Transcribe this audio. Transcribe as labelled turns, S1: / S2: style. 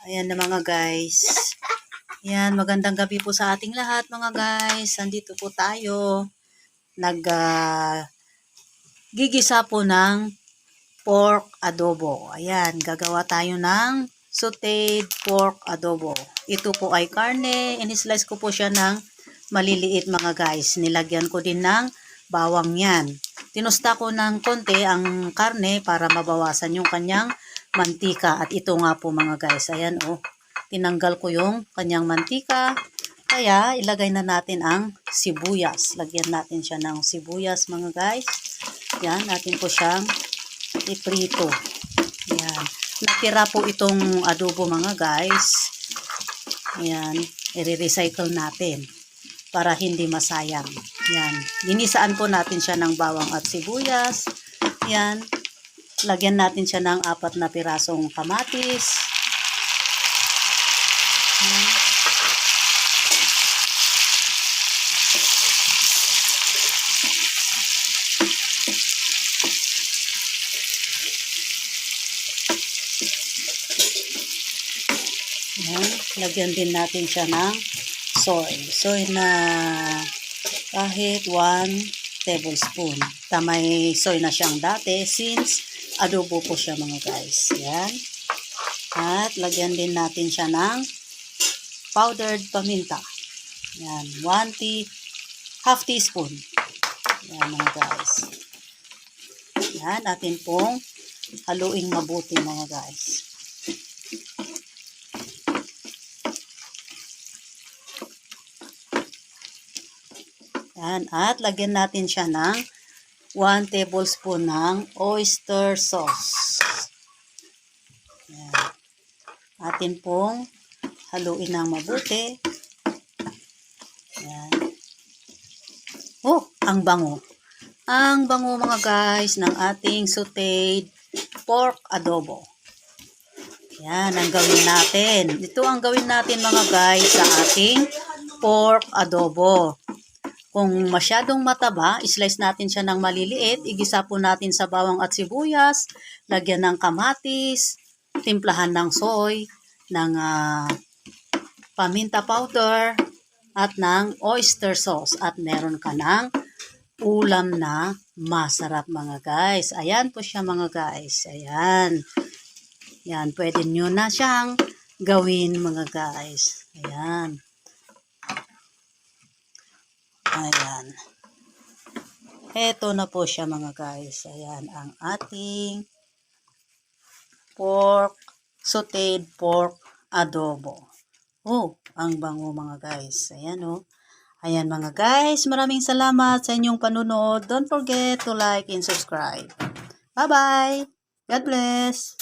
S1: Ayan na mga guys. Ayan, magandang gabi po sa ating lahat mga guys. Andito po tayo. Gigisa po ng pork adobo. Ayan, gagawa tayo ng sauteed pork adobo. Ito po ay karne. In-slice ko po siya ng maliliit mga guys. Nilagyan ko din ng bawang yan. Tinusta ko ng konti ang karne para mabawasan yung kanyang mantika. At ito nga po mga guys. Ayan oh. Tinanggal ko yung kanyang mantika. Kaya ilagay na natin ang sibuyas. Lagyan natin siya ng sibuyas mga guys. Yan, natin po siyang iprito. Yan. Natira po itong adobo mga guys. Yan, i-recycle natin para hindi masayang. Yan. Ginisaan po natin siya ng bawang at sibuyas. Yan. Lagyan natin siya ng 4 na pirasong kamatis. Yan. Yan. Lagyan din natin siya ng soy. Soy na kahit 1 tablespoon. May soy na siyang dati since adobo po siya mga guys. Yan. At lagyan din natin siya ng powdered paminta. Yan. Half teaspoon. Yan mga guys. Yan. Natin pong haluing mabuti mga guys. Yan. At lagyan natin siya ng 1 tablespoon ng oyster sauce. Yan. Atin pong haluin ng mabuti. Yan. Oh, ang bango. Ang bango mga guys ng ating sauteed pork adobo. Yan ang gawin natin. Ito ang gawin natin mga guys sa ating pork adobo. Kung masyadong mataba, slice natin siya ng maliliit. Igisa po natin sa bawang at sibuyas. Lagyan ng kamatis. Timplahan ng soy. Ng paminta powder. At ng oyster sauce. At meron ka ng ulam na masarap mga guys. Ayan po siya mga guys. Ayan. Yan. Pwede nyo na siyang gawin mga guys. Ayan. Ayan. Eto na po siya mga guys. Ayan ang ating sauteed pork adobo. Oh, ang bango mga guys. Ayan oh. Ayan mga guys. Maraming salamat sa inyong panunood. Don't forget to like and subscribe. Bye-bye. God bless.